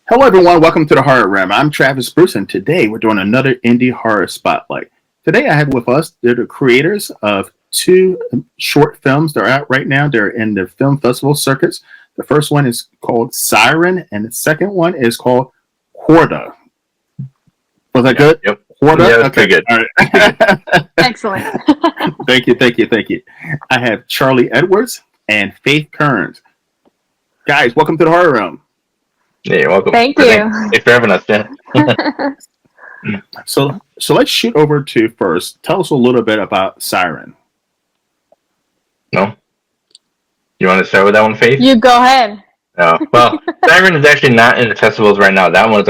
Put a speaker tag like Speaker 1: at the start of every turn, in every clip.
Speaker 1: Hello, everyone. Welcome to the Horror Realm. I'm Travis Bruce, and today we're doing another indie horror spotlight. Today, I have with us the creators of two short films that are out right now. They're in the film festival circuits. The first one is called Siren, and the second one is called SKORDA. Was that good?
Speaker 2: Yep.
Speaker 1: SKORDA?
Speaker 2: Yeah, that's
Speaker 1: Okay.
Speaker 2: pretty good.
Speaker 1: All right.
Speaker 3: Excellent.
Speaker 1: Thank you. I have Charlie Edwards and Faith Kearns. Guys, welcome to the Horror Realm.
Speaker 2: Yeah, you're welcome.
Speaker 3: Thank you.
Speaker 2: Thanks for having us. Yeah.
Speaker 1: So let's shoot over to first. Tell us a little bit about Siren.
Speaker 2: No? You want to start with that one, Faith?
Speaker 3: You go ahead.
Speaker 2: No. Well, Siren is actually not in the festivals right now. That one's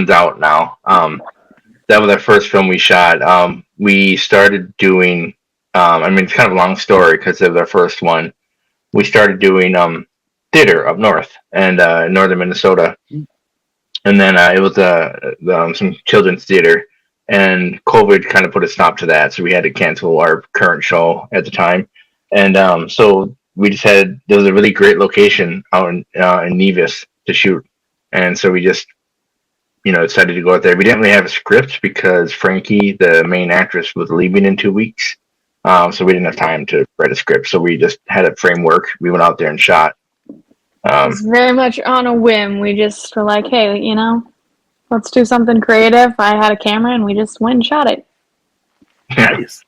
Speaker 2: out now. That was our first film we shot. We started doing. It's kind of a long story because it was our first one. We started doing theater up north and northern Minnesota, and then it was some children's theater, and COVID kind of put a stop to that, so we had to cancel our current show at the time, and so we just had there was a really great location out in Nevis to shoot, and so we just decided to go out there. We didn't really have a script because Frankie, the main actress, was leaving in 2 weeks, so we didn't have time to write a script. So we just had a framework. We went out there and shot.
Speaker 3: It was very much on a whim. We just were like, hey, let's do something creative. I had a camera and we just went and shot it.
Speaker 1: Nice.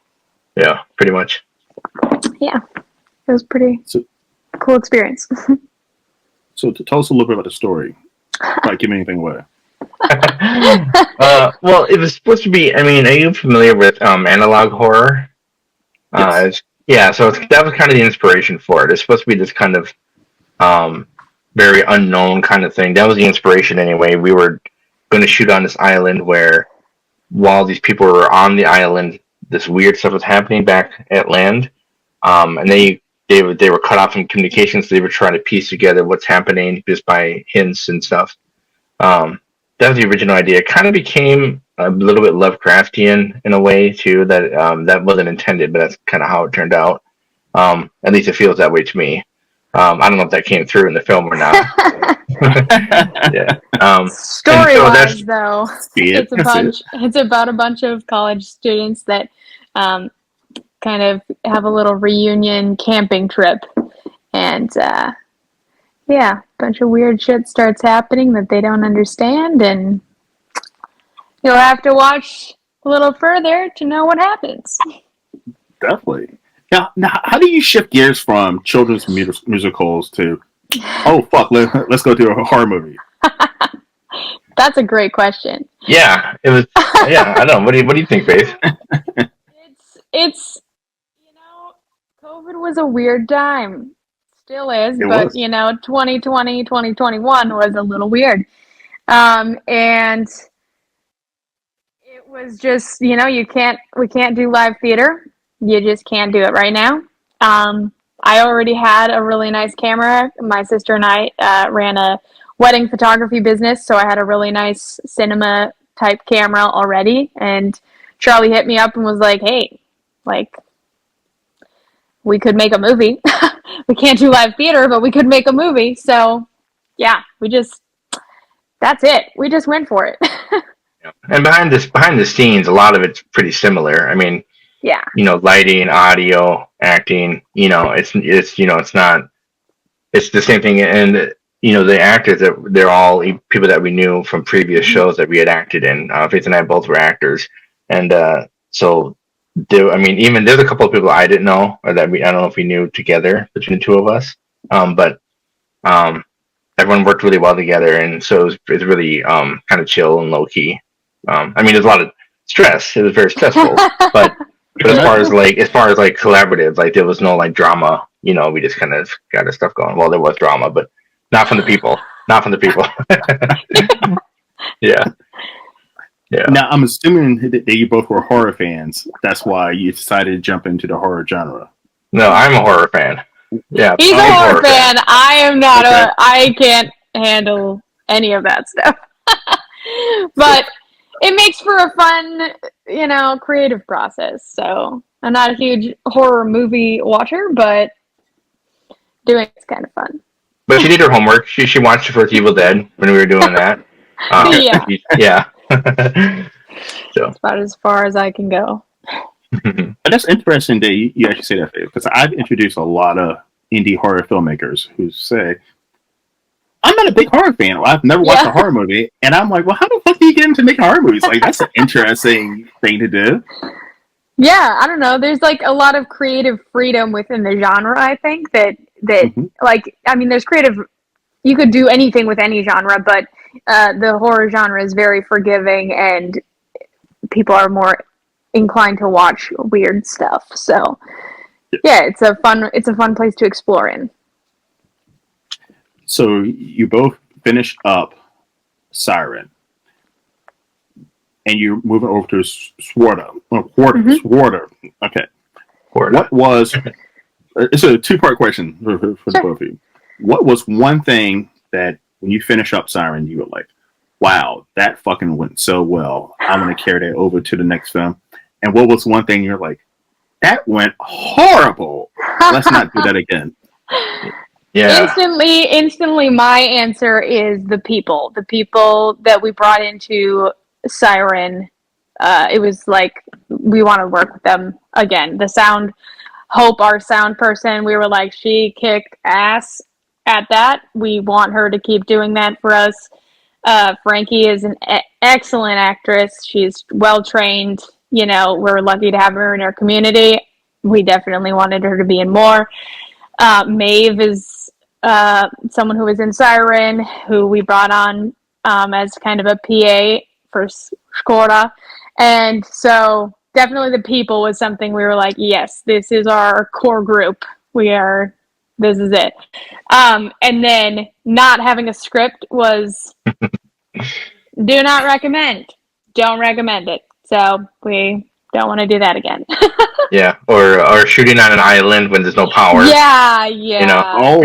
Speaker 2: Yeah, pretty much.
Speaker 3: Yeah, it was pretty cool experience.
Speaker 1: So to tell us a little bit about the story. Like, give me anything away.
Speaker 2: Well, it was supposed to be. Are you familiar with analog horror?
Speaker 1: Yes.
Speaker 2: So that was kind of the inspiration for it. It's supposed to be this kind of very unknown kind of thing. That was the inspiration anyway. We were going to shoot on this island where, while these people were on the island, this weird stuff was happening back at land, and they were cut off from communications. So they were trying to piece together what's happening just by hints and stuff. That was the original idea. It kind of became a little bit Lovecraftian in a way too. That wasn't intended, but that's kind of how it turned out. At least it feels that way to me. I don't know if that came through in the film or not. Yeah.
Speaker 3: Story-wise, though, it's about a bunch of college students that kind of have a little reunion camping trip, and a bunch of weird shit starts happening that they don't understand, and you'll have to watch a little further to know what happens.
Speaker 1: Definitely. Now, how do you shift gears from children's musicals to, oh, fuck, let's go to a horror movie?
Speaker 3: That's a great question.
Speaker 2: Yeah, it was. Yeah, I don't know. What do you think, Faith?
Speaker 3: It's COVID was a weird time. Still is, but 2020, 2021 was a little weird. And it was just, we can't do live theater. You just can't do it right now. I already had a really nice camera. My sister and I ran a wedding photography business, so I had a really nice cinema type camera already. And Charlie hit me up and was like, hey, we could make a movie. We can't do live theater, but we could make a movie. So, yeah, that's it. We just went for it.
Speaker 2: And behind the scenes, a lot of it's pretty similar.
Speaker 3: Yeah.
Speaker 2: Lighting, audio, acting. It's the same thing. And the actors they're all people that we knew from previous shows that we had acted in. Faith and I both were actors, and so. Even there's a couple of people I didn't know, or that I don't know if we knew together between the two of us. But everyone worked really well together, and so it was really kind of chill and low key. There's a lot of stress. It was very stressful, but as far as collaborative, there was no drama. We just kind of got our stuff going. Well, there was drama, but not from the people. Not from the people. Yeah. Yeah.
Speaker 1: Now, I'm assuming that you both were horror fans. That's why you decided to jump into the horror genre.
Speaker 2: No, I'm a horror fan. Yeah,
Speaker 3: he's a horror fan. I am not I can't handle any of that stuff. But it makes for a fun, creative process. So I'm not a huge horror movie watcher, but doing it's kind of fun.
Speaker 2: But she did her homework. She watched the first Evil Dead when we were doing that.
Speaker 3: Yeah.
Speaker 2: Yeah. So
Speaker 3: That's about as far as I can go.
Speaker 1: But that's interesting that you actually say that, because I've introduced a lot of indie horror filmmakers who say, I'm not a big horror fan. I've never watched a horror movie. And I'm like, well, how the fuck do you get into making horror movies? Like, that's an interesting thing to do.
Speaker 3: Yeah, I don't know. There's like a lot of creative freedom within the genre, I think, that like, I mean, there's creative, you could do anything with any genre, but the horror genre is very forgiving and people are more inclined to watch weird stuff. So yeah, it's a fun place to explore in.
Speaker 1: So you both finished up Siren, and you're moving over to SKORDA. SKORDA. Okay.
Speaker 2: SKORDA.
Speaker 1: What was? It's a two-part question for the both of you. What was one thing that when you finish up Siren, you were like, "Wow, that fucking went so well. I'm gonna carry that over to the next film." And what was one thing you're like, "That went horrible. Let's not do that again."
Speaker 2: Yeah.
Speaker 3: Instantly, my answer is the people. The people that we brought into Siren. It was like we want to work with them again. The sound, Hope, our sound person, we were like, she kicked ass at that. We want her to keep doing that for us. Frankie is an excellent actress. She's well trained. You know, we're lucky to have her in our community. We definitely wanted her to be in more. Maeve is someone who was in Siren, who we brought on as kind of a PA for SKORDA. And so definitely the people was something we were like, yes, this is our core group. This is it. And then not having a script was do not recommend. Don't recommend it. So we don't want to do that again.
Speaker 2: Yeah, or shooting on an island when there's no power.
Speaker 3: Yeah.
Speaker 2: You
Speaker 1: know,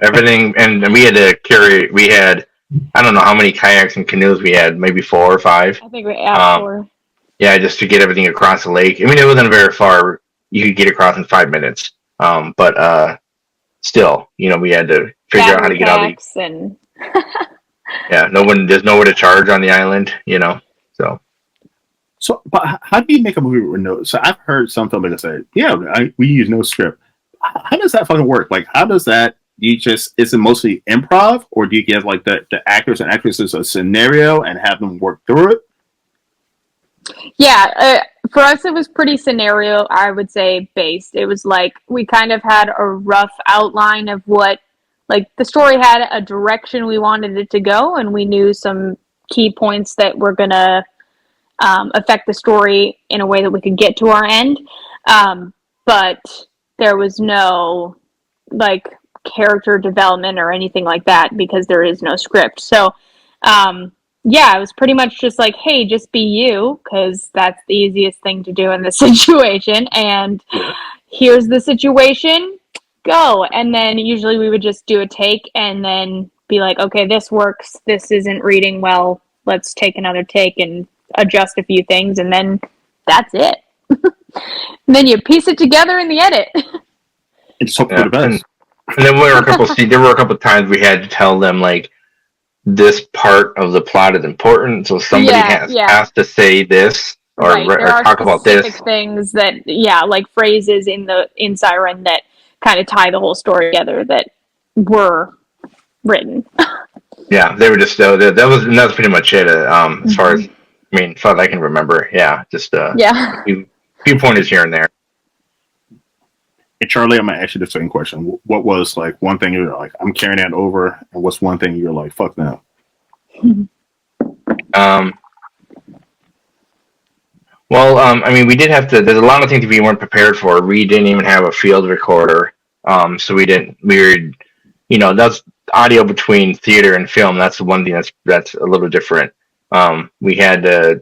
Speaker 2: everything, and we had I don't know how many kayaks and canoes we had, maybe 4 or 5.
Speaker 3: I think we had 4.
Speaker 2: Yeah, just to get everything across the lake. I mean, it wasn't very far. You could get across in 5 minutes. But still, we had to figure out how to get all these.
Speaker 3: And
Speaker 2: yeah, there's nowhere to charge on the island.
Speaker 1: So, but how do you make a movie with no? So I've heard some filmmakers say, "Yeah, we use no script." How does that fucking work? Like, how does that? Is it mostly improv, or do you give like the actors and actresses a scenario and have them work through it?
Speaker 3: Yeah, for us it was pretty scenario, I would say, based. It was like we kind of had a rough outline of what, like, the story had a direction we wanted it to go, and we knew some key points that were gonna affect the story in a way that we could get to our end. But there was no like character development or anything like that because there is no script. So yeah, it was pretty much just like, hey, just be you, because that's the easiest thing to do in this situation. And here's the situation, go. And then usually we would just do a take and then be like, okay, this works, this isn't reading well, let's take another take and adjust a few things, and then that's it. And then you piece it together in the edit.
Speaker 1: And just hope for the best.
Speaker 2: And then there were a couple times we had to tell them, like, this part of the plot is important, so somebody has to say this or talk about this.
Speaker 3: Things that, like phrases in Siren that kind of tie the whole story together that were written.
Speaker 2: Yeah, they were just that was pretty much it. As far as I can remember, just a few pointers here and there.
Speaker 1: And Charlie, I'm gonna ask you the same question. What was like one thing you're like, I'm carrying that over, and what's one thing you're like, fuck no?
Speaker 2: Well, I mean, we did have to. There's a lot of things we weren't prepared for. We didn't even have a field recorder, so we didn't. We were, that's audio between theater and film. That's the one thing that's a little different. I had to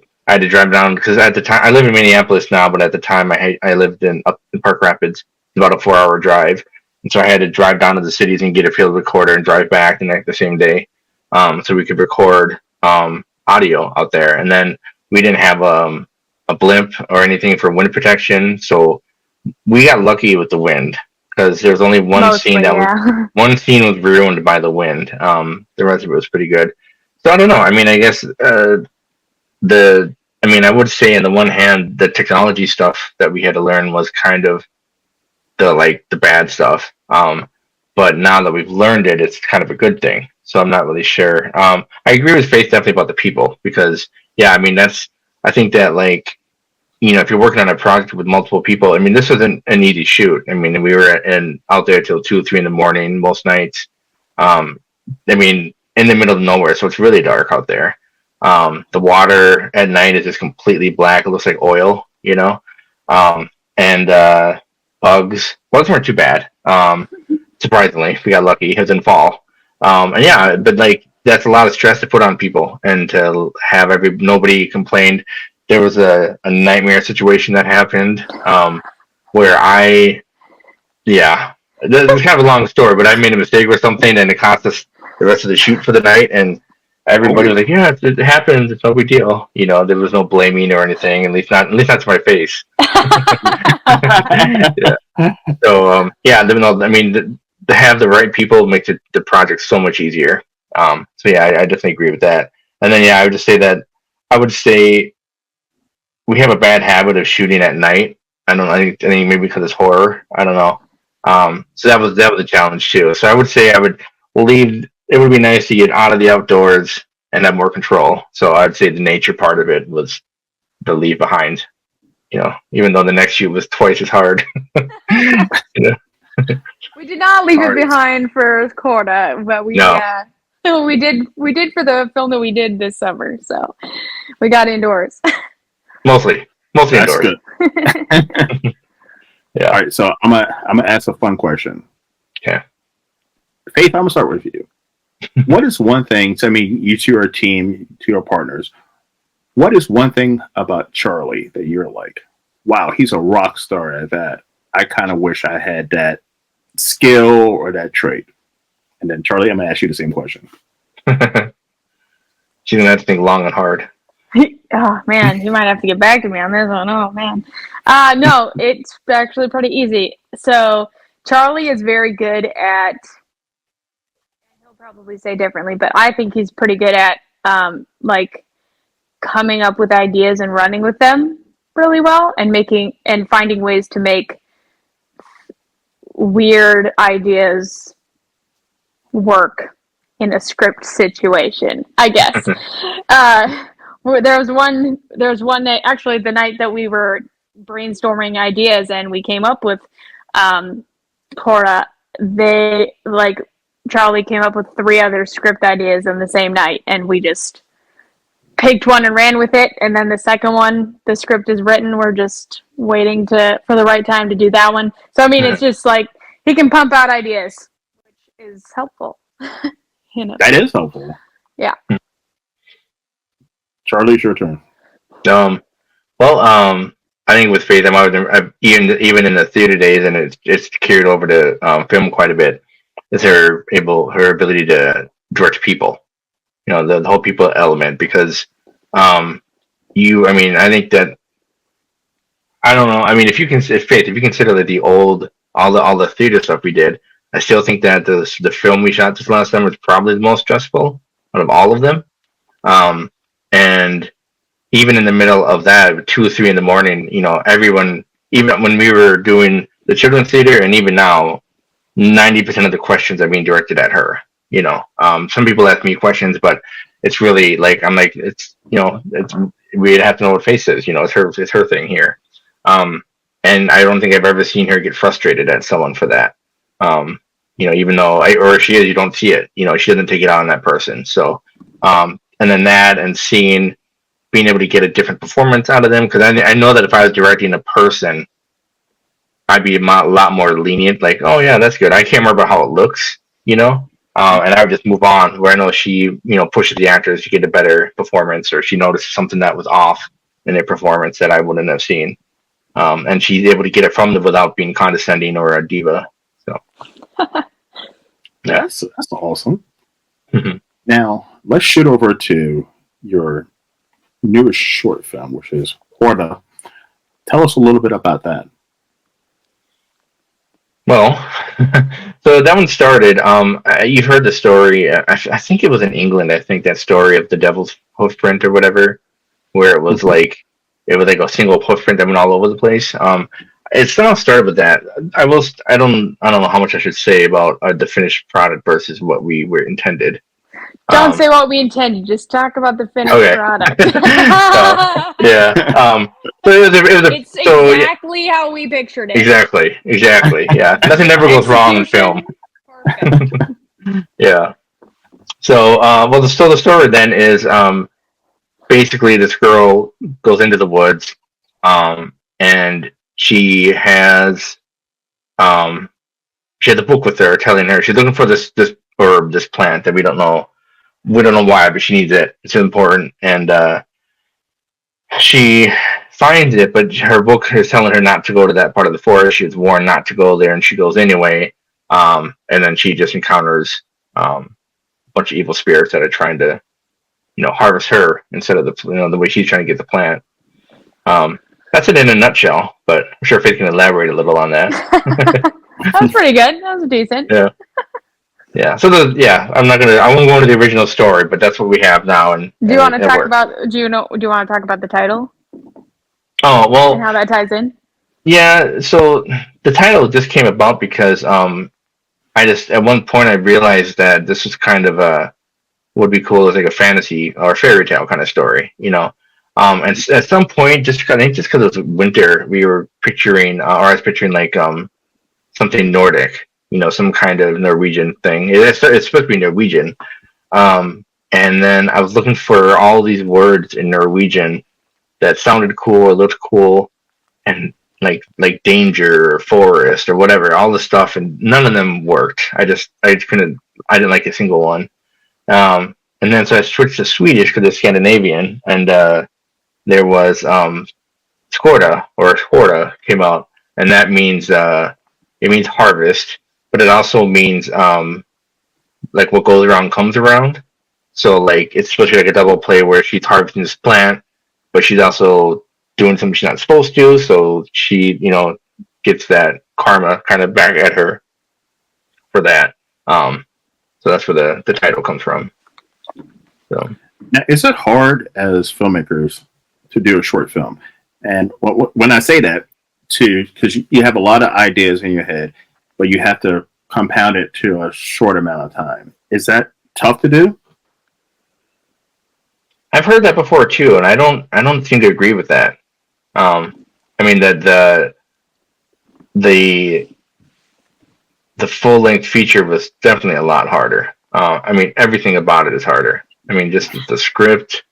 Speaker 2: drive down because at the time I live in Minneapolis now, but at the time I lived up in Park Rapids. About a 4-hour drive, and so I had to drive down to the cities and get a field recorder and drive back the same day, so we could record audio out there. And then we didn't have a blimp or anything for wind protection, so we got lucky with the wind. because there's only one
Speaker 3: Mostly,
Speaker 2: scene that
Speaker 3: yeah.
Speaker 2: one scene was ruined by the wind. The rest of it was pretty good. So I don't know. I mean, I guess I would say on the one hand, the technology stuff that we had to learn was kind of the bad stuff. But now that we've learned it, it's kind of a good thing. So I'm not really sure. I agree with Faith definitely about the people because yeah, I mean I think that if you're working on a project with multiple people, I mean this wasn't an easy shoot. I mean we were out there till 2 or 3 in the morning most nights. I mean in the middle of nowhere, so it's really dark out there. The water at night is just completely black. It looks like oil, and bugs. Bugs weren't too bad. Surprisingly, we got lucky. It was in fall. And yeah, but that's a lot of stress to put on people, and to have nobody complained. There was a nightmare situation that happened where it's kind of a long story, but I made a mistake or something, and it cost us the rest of the shoot for the night, and everybody was like, "Yeah, it happens. It's no big deal." There was no blaming or anything. At least not to my face. Yeah. So I mean, to have the right people makes the project so much easier. So yeah, I definitely agree with that. And then yeah, I would say we have a bad habit of shooting at night. I think maybe because it's horror. I don't know. So that was a challenge too. So I would say I would leave. It would be nice to get out of the outdoors and have more control. So I'd say the nature part of it was to leave behind. Even though the next shoot was twice as hard.
Speaker 3: We did not leave it behind for SKORDA, but we did for the film that we did this summer. So we got indoors.
Speaker 2: Mostly
Speaker 1: That's
Speaker 2: indoors.
Speaker 1: Good.
Speaker 2: Yeah.
Speaker 1: All right, so I'm gonna ask a fun question.
Speaker 2: Okay.
Speaker 1: Faith, I'm gonna start with you. What is one thing? So, I mean, you two are a team, to your partners. What is one thing about Charlie that you're like, wow, he's a rock star at that? I kind of wish I had that skill or that trait. And then Charlie, I'm gonna ask you the same question.
Speaker 2: She's gonna have to think long and hard.
Speaker 3: Oh man, you might have to get back to me on this one. Oh man. No, it's actually pretty easy. So Charlie is very good at, he'll probably say differently, but I think he's pretty good at coming up with ideas and running with them really well, and finding ways to make weird ideas work in a script situation, I guess. There was one night, actually the night that we were brainstorming ideas and we came up with Cora, Charlie came up with 3 other script ideas in the same night, and we just picked one and ran with it. And then the second one, the script is written. We're just waiting for the right time to do that one. So I mean, it's just he can pump out ideas, which is helpful.
Speaker 1: That is helpful.
Speaker 3: Yeah.
Speaker 1: Charlie, it's your turn.
Speaker 2: I think with Faith, I've even in the theater days, and it's carried over to film quite a bit. Is her ability to direct people, the whole people element, because I think that, I don't know. I mean, if you consider all the theater stuff we did, I still think that the film we shot this last summer was probably the most stressful out of all of them. And even in the middle of that, 2 or 3 in the morning, everyone, even when we were doing the children's theater, and even now, 90% of the questions are being directed at her. Some people ask me questions, but it's really we'd have to know what face is. It's her thing here. And I don't think I've ever seen her get frustrated at someone for that. Even though, or she is, you don't see it. She doesn't take it out on that person. So, and then that, and being able to get a different performance out of them, because I know that if I was directing a person, I'd be a lot more lenient. Like, oh yeah, that's good. I can't remember how it looks, and I would just move on. Where I know she, pushes the actors to get a better performance, or she notices something that was off in their performance that I wouldn't have seen. And she's able to get it from them without being condescending or a diva. So,
Speaker 1: that's awesome. Mm-hmm. Now let's shoot over to your newest short film, which is SKORDA. Tell us a little bit about that.
Speaker 2: Well, so that one started. You've heard the story. I think it was in England. I think that story of the Devil's Hoofprint or whatever, where it was like a single hoofprint that went all over the place. It's not started with that. I will. I don't know how much I should say about the finished product versus what we were intended.
Speaker 3: Don't say what we intended. Just talk about the finished product.
Speaker 2: So, yeah. So
Speaker 3: it's exactly how we pictured it.
Speaker 2: Exactly. Yeah. Nothing ever goes wrong in film.
Speaker 3: Perfect.
Speaker 2: Yeah. So, the story then is basically this girl goes into the woods, and she has a book with her telling her she's looking for this herb, this plant that we don't know why, but she needs it. It's important, and she finds it, but her book is telling her not to go to that part of the forest. She was warned not to go there, and she goes anyway. And then she just encounters a bunch of evil spirits that are trying to, harvest her instead of the way she's trying to get the plant. That's it in a nutshell, but I'm sure Faith can elaborate a little on that.
Speaker 3: That was pretty good. That was decent.
Speaker 2: Yeah. Yeah. So I won't go into the original story, but that's what we have now. And
Speaker 3: do you want to talk about? Do you want to talk about the title?
Speaker 2: Oh well.
Speaker 3: And how that ties in?
Speaker 2: Yeah. So the title just came about because at one point I realized that this was kind of would be cool as like a fantasy or fairy tale kind of story, And at some point, I think just because it was winter, we were picturing, or I was picturing like something Nordic, some kind of Norwegian thing. It's supposed to be Norwegian. And then I was looking for all these words in Norwegian that sounded cool or looked cool, and like danger or forest or whatever, all this stuff, and none of them worked. I didn't like a single one. And then so I switched to Swedish because it's Scandinavian, and there was SKORDA came out, and that means it means harvest, but it also means like what goes around comes around. So like it's supposed to be like a double play where she's harvesting this plant, but she's also doing something she's not supposed to. So she, gets that karma kind of back at her for that. So that's where the title comes from. So
Speaker 1: now, is it hard as filmmakers to do a short film? And when I say that, because you have a lot of ideas in your head, but you have to compound it to a short amount of time. Is that tough to do?
Speaker 2: I've heard that before too, and I don't seem to agree with that. I mean that the full length feature was definitely a lot harder. I mean everything about it is harder. I mean just the script,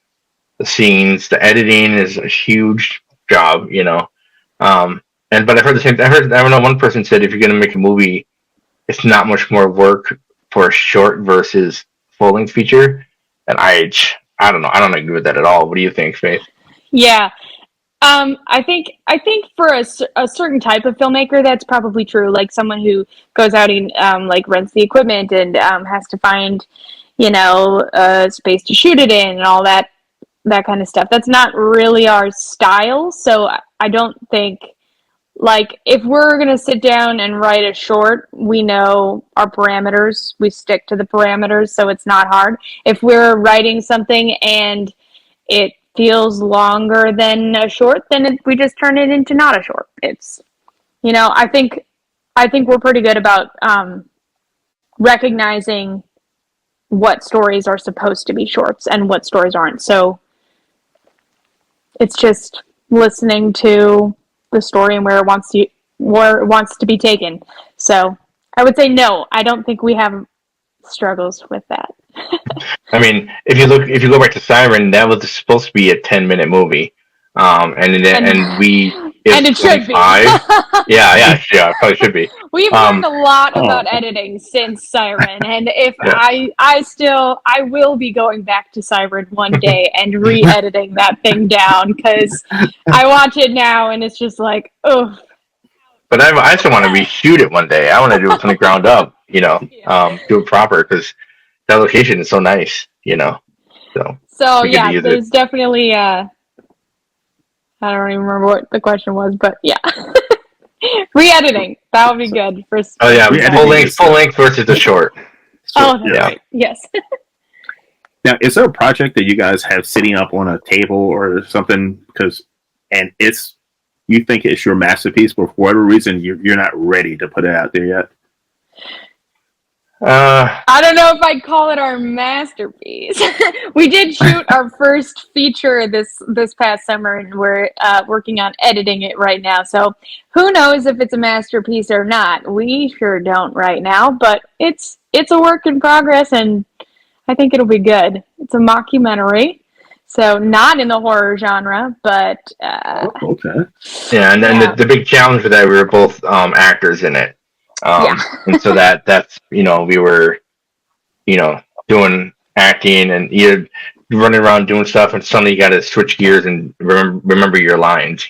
Speaker 2: the scenes, the editing is a huge job, but I've heard the same. I don't know. One person said if you're going to make a movie, it's not much more work for a short versus full length feature. And I don't know. I don't agree with that at all. What do you think, Faith?
Speaker 3: Yeah, I think for a certain type of filmmaker, that's probably true. Like someone who goes out and like rents the equipment and has to find, a space to shoot it in and all that kind of stuff. That's not really our style. So I don't think. Like, if we're going to sit down and write a short, we know our parameters. We stick to the parameters, so it's not hard. If we're writing something and it feels longer than a short, then we just turn it into not a short. It's, I think we're pretty good about recognizing what stories are supposed to be shorts and what stories aren't. So it's just listening to the story and where it wants to be taken. So I would say no. I don't think we have struggles with that.
Speaker 2: I mean, if you go back to Siren, that was supposed to be a 10-minute movie, and it should be. yeah, it probably should be.
Speaker 3: We've learned a lot about editing since Siren, and if I will be going back to Siren one day and re-editing that thing down because I watch it now and it's just like, oh.
Speaker 2: But I still want to reshoot it one day. I want to do it from the ground up, do it proper because that location is so nice, So yeah,
Speaker 3: there's definitely I don't even remember what the question was, but yeah. Re-editing. That would be good. For
Speaker 2: Oh yeah,
Speaker 1: Re-editing
Speaker 2: full length versus the short.
Speaker 3: Oh, that's right. Yes.
Speaker 1: Now, is there a project that you guys have sitting up on a table or something? You think it's your masterpiece, but for whatever reason, you're not ready to put it out there yet?
Speaker 3: I don't know if I'd call it our masterpiece. We did shoot our first feature this past summer, and we're working on editing it right now. So who knows if it's a masterpiece or not? We sure don't right now, but it's a work in progress, and I think it'll be good. It's a mockumentary, so not in the horror genre, but
Speaker 1: okay.
Speaker 2: Yeah, and then the big challenge with that, we were both actors in it. And so that's we were doing acting and you're running around doing stuff, and suddenly you got to switch gears and remember your lines.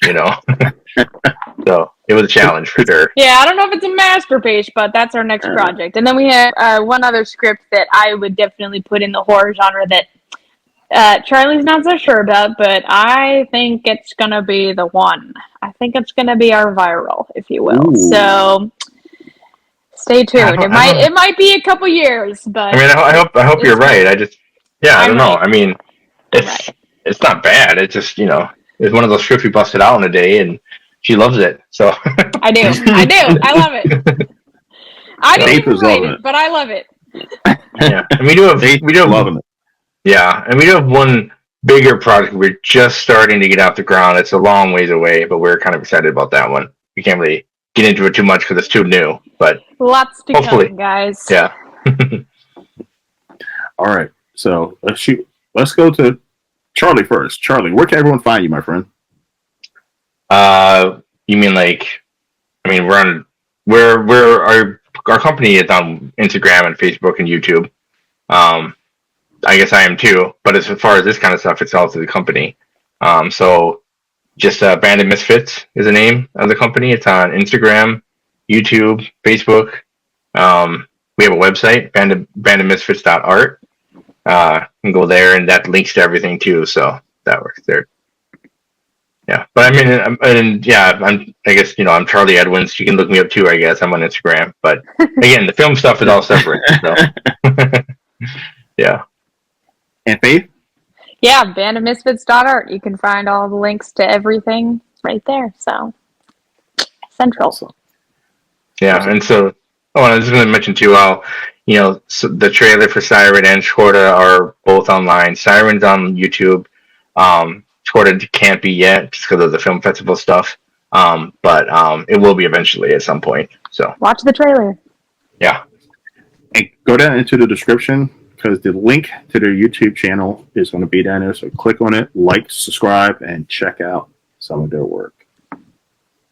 Speaker 2: So it was a challenge for sure.
Speaker 3: Yeah, I don't know if it's a masterpiece, but that's our next project. And then we have one other script that I would definitely put in the horror genre that Charlie's not so sure about, but I think it's gonna be the one. I think it's gonna be our viral, if you will.
Speaker 1: Ooh.
Speaker 3: So stay tuned. It might be a couple years, but
Speaker 2: I mean, I hope you're right. I don't know. I mean, it's not bad. It's just it's one of those scripts we busted out in a day, and she loves it. So
Speaker 3: I do. I love it. I didn't even write it, but I love it.
Speaker 2: Yeah, and we do have
Speaker 1: loving it.
Speaker 2: Yeah, and we do have one bigger project we're just starting to get off the ground. It's a long ways away, but we're kind of excited about that one. We can't really get into it too much because it's too new, but
Speaker 3: lots to
Speaker 2: hopefully
Speaker 3: come, guys.
Speaker 2: Yeah.
Speaker 1: All right, so let's go to Charlie first. Charlie, where can everyone find you, my friend?
Speaker 2: You mean our company is on Instagram and Facebook and YouTube. I guess I am too, but as far as this kind of stuff, it's all to the company. So just Band of Misfits is the name of the company. It's on Instagram, YouTube, Facebook. We have a website, bandofmisfits.art. You can go there, and that links to everything too. So that works there. Yeah, but I guess I'm Charlie Edwins. You can look me up too. I guess I'm on Instagram, but again, the film stuff is all separate. So. Yeah.
Speaker 1: And Faith?
Speaker 3: Yeah, bandofmisfits.art. You can find all the links to everything right there. So central.
Speaker 1: Awesome.
Speaker 2: Yeah, and so I was just going to mention too how so the trailer for Siren and SKORDA are both online. Siren's on YouTube. SKORDA can't be yet just because of the film festival stuff. But it will be eventually at some point. So
Speaker 3: watch the trailer.
Speaker 2: Yeah.
Speaker 1: And go down into the description because the link to their YouTube channel is going to be down there. So click on it, like, subscribe, and check out some of their work.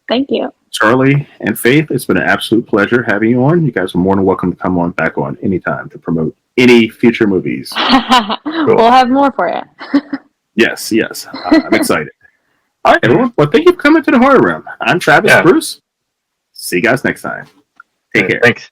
Speaker 3: Thank you.
Speaker 1: Charlie and Faith, it's been an absolute pleasure having you on. You guys are more than welcome to come on back on anytime to promote any future movies.
Speaker 2: Cool.
Speaker 3: We'll have more for you.
Speaker 1: Yes. I'm excited. All right, everyone. Well, thank you for coming to the Horror Room. I'm Travis Bruce. See you guys next time. Take care.
Speaker 2: Thanks.